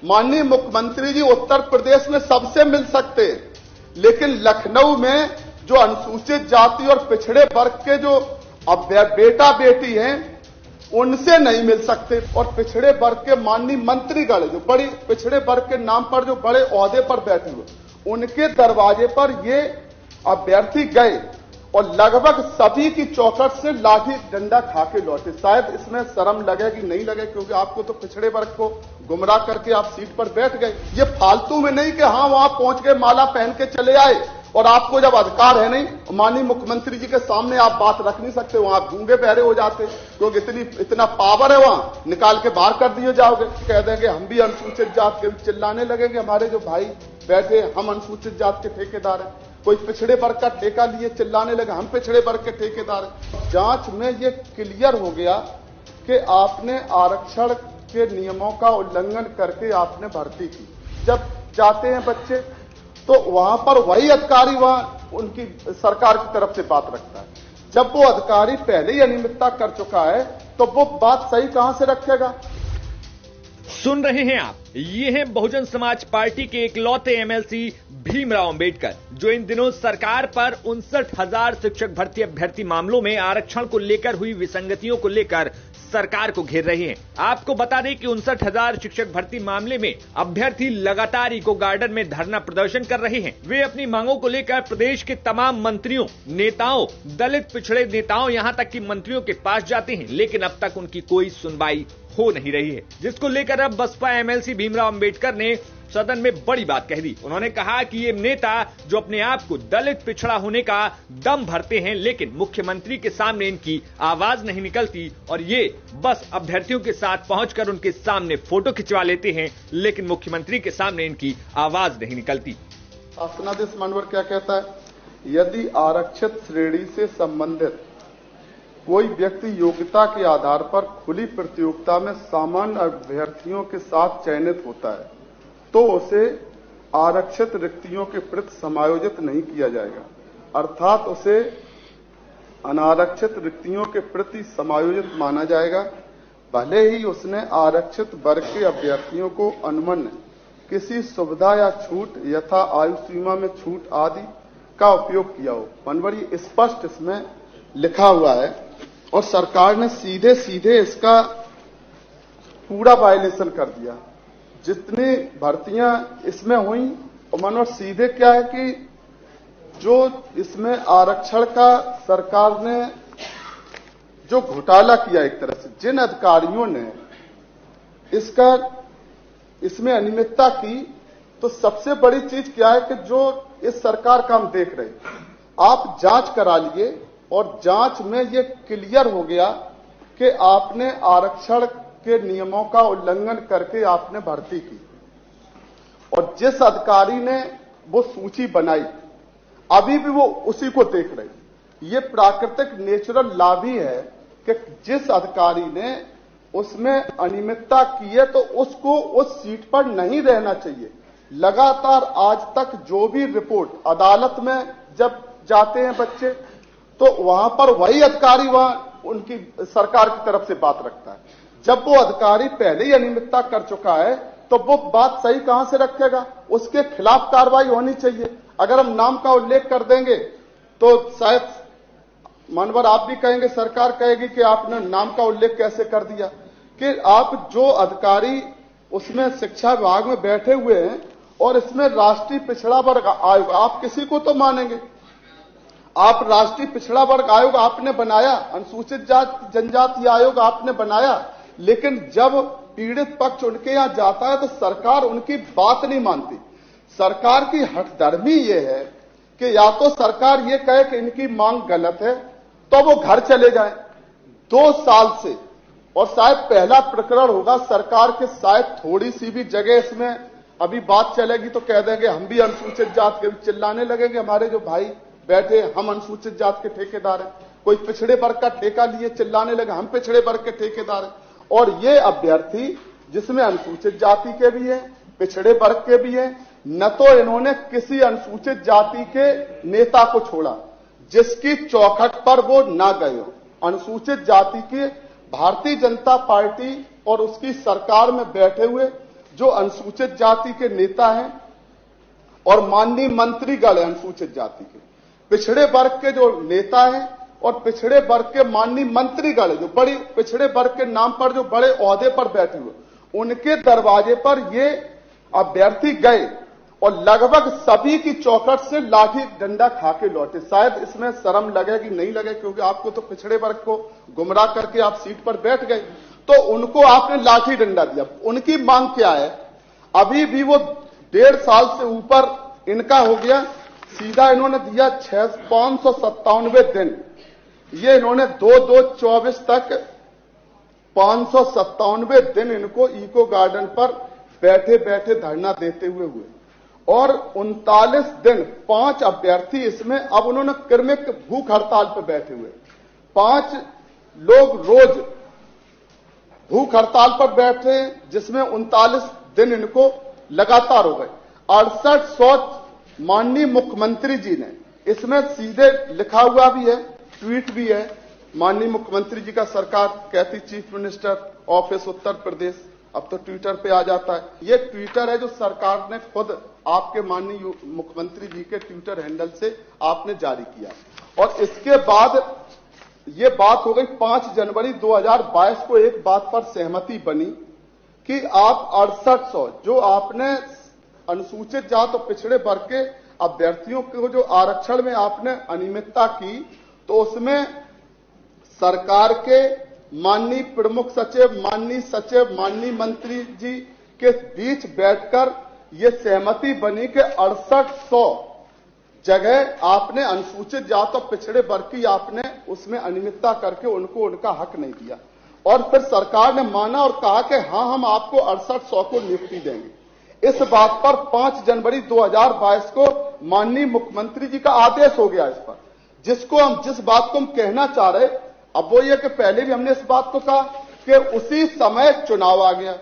माननीय मुख्यमंत्री जी उत्तर प्रदेश में सबसे मिल सकते हैं, लेकिन लखनऊ में जो अनुसूचित जाति और पिछड़े वर्ग के जो बेटा बेटी हैं उनसे नहीं मिल सकते। और पिछड़े वर्ग के माननीय मंत्रीगण जो बड़ी पिछड़े वर्ग के नाम पर जो बड़े ओहदे पर बैठे हुए उनके दरवाजे पर ये अभ्यर्थी गए और लगभग सभी की चौखट से लाठी डंडा खा के लौटे। शायद इसमें शर्म लगे कि नहीं लगे, क्योंकि आपको तो पिछड़े वर्ग को गुमराह करके आप सीट पर बैठ गए। ये फालतू में नहीं कि हाँ वहां पहुंच के माला पहन के चले आए और आपको जब अधिकार है नहीं, माननीय मुख्यमंत्री जी के सामने आप बात रख नहीं सकते, वहां आप गूंगे बहरे हो जाते, क्योंकि इतना पावर है वहां, निकाल के बाहर कर दिए जाओगे। कह देंगे हम भी अनुसूचित जात के, चिल्लाने लगेंगे हमारे जो भाई बैठे हम अनुसूचित जात के ठेकेदार हैं। कोई पिछड़े वर्ग का ठेका लिए चिल्लाने लगे हम पिछड़े वर्ग के ठेकेदार हैं। जांच में ये क्लियर हो गया कि आपने आरक्षण के नियमों का उल्लंघन करके आपने भर्ती की। जब जाते हैं बच्चे तो वहां पर वही अधिकारी वहां उनकी सरकार की तरफ से बात रखता है। जब वो अधिकारी पहले ही अनियमितता कर चुका है तो वो बात सही कहां से रखेगा। सुन रहे हैं आप, ये हैं बहुजन समाज पार्टी के इकलौते एमएलसी भीमराव अंबेडकर, जो इन दिनों सरकार पर 59,000 शिक्षक भर्ती अभ्यर्थी मामलों में आरक्षण को लेकर हुई विसंगतियों को लेकर सरकार को घेर रहे हैं। आपको बता दें कि 59,000 शिक्षक भर्ती मामले में अभ्यर्थी लगातार इको गार्डन में धरना प्रदर्शन कर रहे हैं। वे अपनी मांगों को लेकर प्रदेश के तमाम मंत्रियों, नेताओं, दलित पिछड़े नेताओं, यहां तक कि मंत्रियों के पास जाते हैं, लेकिन अब तक उनकी कोई सुनवाई हो नहीं रही है, जिसको लेकर अब बसपा एमएलसी भीमराव अंबेडकर ने सदन में बड़ी बात कह दी। उन्होंने कहा कि ये नेता जो अपने आप को दलित पिछड़ा होने का दम भरते हैं, लेकिन मुख्यमंत्री के सामने इनकी आवाज नहीं निकलती और ये बस अभ्यर्थियों के साथ पहुंचकर उनके सामने फोटो खिंचवा लेते हैं, लेकिन मुख्यमंत्री के सामने इनकी आवाज नहीं निकलती। शासनादेश मानवर क्या कहता है, यदि आरक्षित श्रेणी से संबंधित कोई व्यक्ति योग्यता के आधार पर खुली प्रतियोगिता में सामान्य अभ्यर्थियों के साथ चयनित होता है तो उसे आरक्षित रिक्तियों के प्रति समायोजित नहीं किया जाएगा, अर्थात उसे अनारक्षित रिक्तियों के प्रति समायोजित माना जाएगा, भले ही उसने आरक्षित वर्ग के अभ्यर्थियों को अनुमन्य किसी सुविधा या छूट यथा आयु सीमा में छूट आदि का उपयोग किया हो। मनवर ये स्पष्ट इसमें लिखा हुआ है और सरकार ने सीधे सीधे इसका पूरा वायलेशन कर दिया। जितनी भर्तियां इसमें हुई मनोर सीधे क्या है कि जो इसमें आरक्षण का सरकार ने जो घोटाला किया, एक तरह से जिन अधिकारियों ने इसमें अनियमितता की, तो सबसे बड़ी चीज क्या है कि जो इस सरकार का हम देख रहे हैं, आप जांच करा लिए और जांच में ये क्लियर हो गया कि आपने आरक्षण के नियमों का उल्लंघन करके आपने भर्ती की। और जिस अधिकारी ने वो सूची बनाई अभी भी वो उसी को देख रहे। ये प्राकृतिक नेचुरल लॉ भी है कि जिस अधिकारी ने उसमें अनियमितता की है तो उसको उस सीट पर नहीं रहना चाहिए। लगातार आज तक जो भी रिपोर्ट अदालत में जब जाते हैं बच्चे तो वहां पर वही अधिकारी वहां उनकी सरकार की तरफ से बात रखता है। जब वो अधिकारी पहले ही अनियमितता कर चुका है तो वो बात सही कहां से रखेगा, उसके खिलाफ कार्रवाई होनी चाहिए। अगर हम नाम का उल्लेख कर देंगे तो शायद मनवर आप भी कहेंगे, सरकार कहेगी कि आपने नाम का उल्लेख कैसे कर दिया, कि आप जो अधिकारी उसमें शिक्षा विभाग में बैठे हुए हैं और इसमें राष्ट्रीय पिछड़ा वर्ग आयोग, आप किसी को तो मानेंगे, आप राष्ट्रीय पिछड़ा वर्ग आयोग आपने बनाया, अनुसूचित जाति जनजाति आयोग आपने बनाया, लेकिन जब पीड़ित पक्ष उनके यहां जाता है तो सरकार उनकी बात नहीं मानती। सरकार की हठधर्मी ये है कि या तो सरकार ये कहे कि इनकी मांग गलत है तो वो घर चले जाएं 2 साल से, और शायद पहला प्रकरण होगा सरकार के, शायद थोड़ी सी भी जगह इसमें अभी बात चलेगी तो कह देंगे हम भी अनुसूचित जात के, चिल्लाने लगेंगे हमारे जो भाई बैठे हम अनुसूचित जात के ठेकेदार हैं। कोई पिछड़े वर्ग का ठेका लिए चिल्लाने लगे हम पिछड़े वर्ग के ठेकेदार हैं। और ये अभ्यर्थी जिसमें अनुसूचित जाति के भी हैं, पिछड़े वर्ग के भी हैं, न तो इन्होंने किसी अनुसूचित जाति के नेता को छोड़ा जिसकी चौखट पर वो ना गए हो। अनुसूचित जाति के भारतीय जनता पार्टी और उसकी सरकार में बैठे हुए जो अनुसूचित जाति के नेता हैं और माननीय मंत्रीगण हैं अनुसूचित जाति के, पिछड़े वर्ग के जो नेता हैं और पिछड़े वर्ग के माननीय मंत्रीगण जो बड़ी पिछड़े वर्ग के नाम पर जो बड़े ओहदे पर बैठे हुए, उनके दरवाजे पर ये अभ्यर्थी गए और लगभग सभी की चौखट से लाठी डंडा खा के लौटे। शायद इसमें शर्म लगे कि नहीं लगे, क्योंकि आपको तो पिछड़े वर्ग को गुमराह करके आप सीट पर बैठ गए, तो उनको आपने लाठी डंडा दिया। उनकी मांग क्या है? अभी भी वो 1.5 साल से ऊपर इनका हो गया, सीधा इन्होंने दिया 597 दिन। ये इन्होंने 2/2/24 तक 597 दिन इनको इको गार्डन पर बैठे बैठे धरना देते हुए और 39 दिन 5 अभ्यर्थी इसमें अब उन्होंने क्रमिक भूख हड़ताल पर बैठे हुए। 5 लोग रोज भूख हड़ताल पर बैठे, जिसमें 39 दिन इनको लगातार हो गए। 6800 माननीय मुख्यमंत्री जी ने इसमें सीधे लिखा हुआ भी है, ट्वीट भी है। माननीय मुख्यमंत्री जी का सरकार कहती chief minister office Uttar Pradesh, अब तो ट्विटर पे आ जाता है। ये ट्विटर है जो सरकार ने खुद आपके माननीय मुख्यमंत्री जी के ट्विटर हैंडल से आपने जारी किया। और इसके बाद ये बात हो गई 5 जनवरी 2022 को एक बात पर सहमति बनी कि आप 6800 जो आपने अनुसूचित जाति और पिछड़े वर्ग के अभ्यर्थियों को जो आरक्षण में आपने अनियमितता की, तो उसमें सरकार के माननीय प्रमुख सचिव, माननीय सचिव, माननीय मंत्री जी के बीच बैठकर ये सहमति बनी कि 6800 जगह आपने अनुसूचित जाति और पिछड़े वर्ग की आपने उसमें अनियमितता करके उनको उनका हक नहीं दिया। और फिर सरकार ने माना और कहा कि हां, हम आपको 6800 को नियुक्ति देंगे। इस बात पर 5 जनवरी 2022 को माननीय मुख्यमंत्री जी का आदेश हो गया इस पर, जिस बात को हम कहना चाह रहे। अब वो ये कि पहले भी हमने इस बात को कहा कि उसी समय चुनाव आ गया।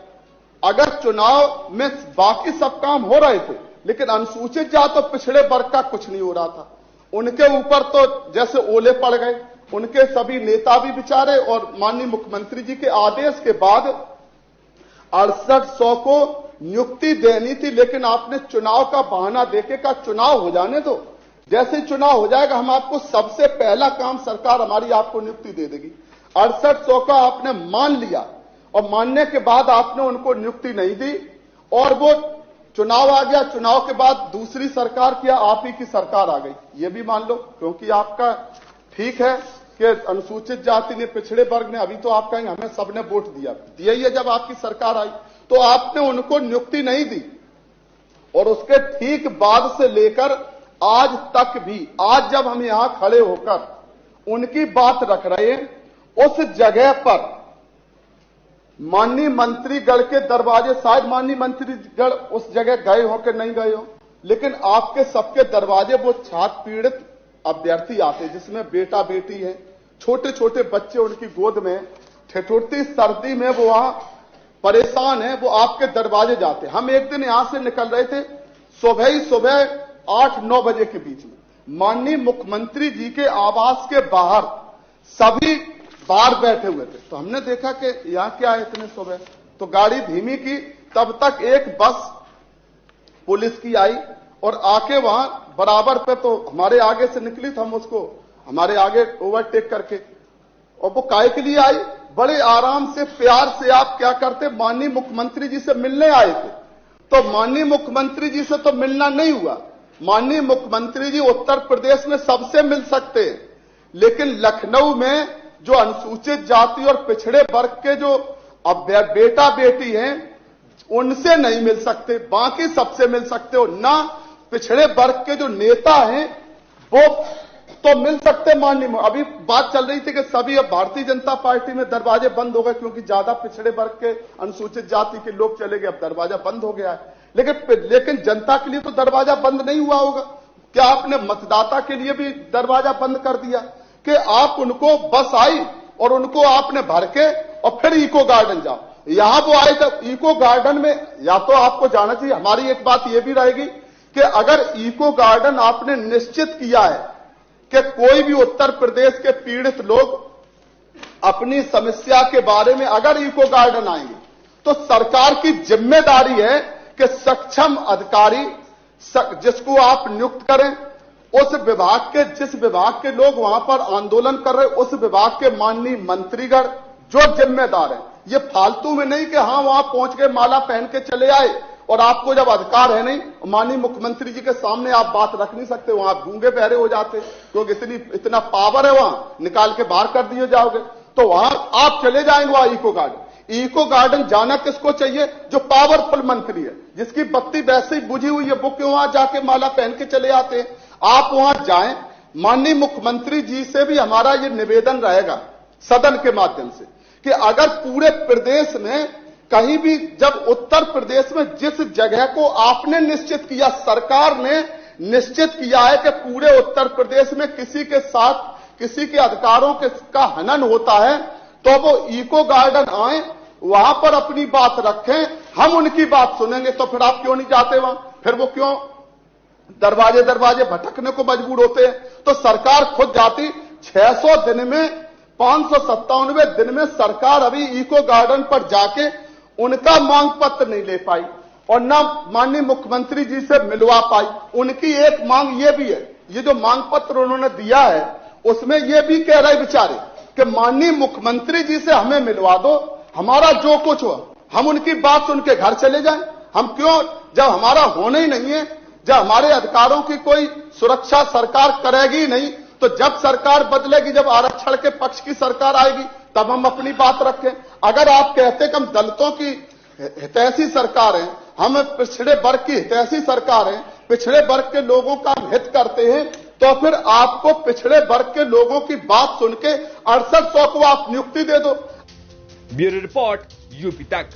अगर चुनाव में बाकी सब काम हो रहे थे, लेकिन अनुसूचित जाति और पिछड़े वर्ग का कुछ नहीं हो रहा था, उनके ऊपर तो जैसे ओले पड़ गए। उनके सभी नेता भी बेचारे, और माननीय मुख्यमंत्री जी के आदेश के बाद 6800 को नियुक्ति देनी थी, लेकिन आपने चुनाव का बहाना देके का चुनाव हो जाने दो, जैसे चुनाव हो जाएगा हम आपको सबसे पहला काम सरकार हमारी आपको नियुक्ति दे देगी। 6800 का आपने मान लिया और मानने के बाद आपने उनको नियुक्ति नहीं दी और वो चुनाव आ गया। चुनाव के बाद दूसरी सरकार क्या, आप ही की सरकार आ गई, ये भी मान लो, क्योंकि आपका ठीक है कि अनुसूचित जाति ने, पिछड़े वर्ग ने, अभी तो आप कहेंगे हमें सबने वोट दिया ही है जब आपकी सरकार आई, तो आपने उनको नियुक्ति नहीं दी। और उसके ठीक बाद से लेकर आज तक भी, आज जब हम यहां खड़े होकर उनकी बात रख रहे हैं, उस जगह पर माननीय मंत्रीगण के दरवाजे, शायद माननीय मंत्रीगण उस जगह गए हो कि नहीं गए हो, लेकिन आपके सबके दरवाजे वो छात्र पीड़ित अभ्यर्थी आते, जिसमें बेटा बेटी है, छोटे छोटे बच्चे उनकी गोद में, ठिठुरती सर्दी में वो वहां परेशान है, वो आपके दरवाजे जाते। हम एक दिन यहां से निकल रहे थे, सुबह 8-9 बजे के बीच में माननीय मुख्यमंत्री जी के आवास के बाहर सभी बाहर बैठे हुए थे। तो हमने देखा कि यहां क्या है इतने सुबह, तो गाड़ी धीमी की। तब तक एक बस पुलिस की आई और आके वहां बराबर पे, तो हमारे आगे से निकली, तो हम उसको हमारे आगे ओवरटेक करके, और वो काहे के लिए आई, बड़े आराम से प्यार से आप क्या करते, माननीय मुख्यमंत्री जी से मिलने आए थे। तो माननीय मुख्यमंत्री जी से तो मिलना नहीं हुआ। माननीय मुख्यमंत्री जी उत्तर प्रदेश में सबसे मिल सकते हैं, लेकिन लखनऊ में जो अनुसूचित जाति और पिछड़े वर्ग के जो बेटा बेटी हैं उनसे नहीं मिल सकते, बाकी सबसे मिल सकते हो ना। पिछड़े वर्ग के जो नेता हैं वो तो मिल सकते माननीय। अभी बात चल रही थी कि सभी अब भारतीय जनता पार्टी में दरवाजे बंद हो गए, क्योंकि ज्यादा पिछड़े वर्ग के अनुसूचित जाति के लोग चले गए, अब दरवाजा बंद हो गया है। लेकिन जनता के लिए तो दरवाजा बंद नहीं हुआ होगा। क्या आपने मतदाता के लिए भी दरवाजा बंद कर दिया कि आप उनको बस आई और उनको आपने भर के और फिर इको गार्डन जाओ? यहां वो आए तो इको गार्डन में, या तो आपको जाना चाहिए, हमारी एक बात यह भी रहेगी कि अगर इको गार्डन आपने निश्चित किया है कि कोई भी उत्तर प्रदेश के पीड़ित लोग अपनी समस्या के बारे में अगर इको गार्डन आएंगे, तो सरकार की जिम्मेदारी है कि सक्षम अधिकारी जिसको आप नियुक्त करें, उस विभाग के जिस विभाग के लोग वहां पर आंदोलन कर रहे, उस विभाग के माननीय मंत्रीगण जो जिम्मेदार है, ये फालतू में नहीं कि हाँ वहां पहुंच के माला पहन के चले आए और आपको जब अधिकार है नहीं, माननीय मुख्यमंत्री जी के सामने आप बात रख नहीं सकते, वहां आप गूंगे बहरे हो जाते, क्योंकि इतना पावर है वहां, निकाल के बाहर कर दिए जाओगे। तो वहां आप चले जाएंगे वहां इको गार्डन। इको गार्डन जाना किसको चाहिए? जो पावरफुल मंत्री है, जिसकी बत्ती वैसे ही बुझी हुई है, वो क्यों वहां जाके माला पहन के चले आते हैं? आप वहां जाएं। माननीय मुख्यमंत्री जी से भी हमारा ये निवेदन रहेगा सदन के माध्यम से कि अगर पूरे प्रदेश में कहीं भी, जब उत्तर प्रदेश में जिस जगह को आपने निश्चित किया, सरकार ने निश्चित किया है कि पूरे उत्तर प्रदेश में किसी के साथ किसी के अधिकारों का हनन होता है, तो वो इको गार्डन आए, वहां पर अपनी बात रखें, हम उनकी बात सुनेंगे। तो फिर आप क्यों नहीं जाते वहां? फिर वो क्यों दरवाजे दरवाजे भटकने को मजबूर होते हैं? तो सरकार खुद जाती। 600 दिन में 597 दिन में सरकार अभी इको गार्डन पर जाके उनका मांग पत्र नहीं ले पाई और न माननीय मुख्यमंत्री जी से मिलवा पाई। उनकी एक मांग ये भी है, ये जो मांग पत्र उन्होंने दिया है उसमें ये भी कह रहे बेचारे कि माननीय मुख्यमंत्री जी से हमें मिलवा दो, हमारा जो कुछ हो हम उनकी बात सुन के घर चले जाएं। हम क्यों, जब हमारा होना ही नहीं है, जब हमारे अधिकारों की कोई सुरक्षा सरकार करेगी नहीं, तो जब सरकार बदलेगी, जब आरक्षण के पक्ष की सरकार आएगी, तब हम अपनी बात रखें। अगर आप कहते कि हम दलितों की हितैषी सरकार है, हम पिछड़े वर्ग की हितैषी सरकार है, पिछड़े वर्ग के लोगों का हम हित करते हैं, तो फिर आपको पिछड़े वर्ग के लोगों की बात सुन के 6800 को आप नियुक्ति दे दो। ब्यूरो रिपोर्ट, यूपी तक।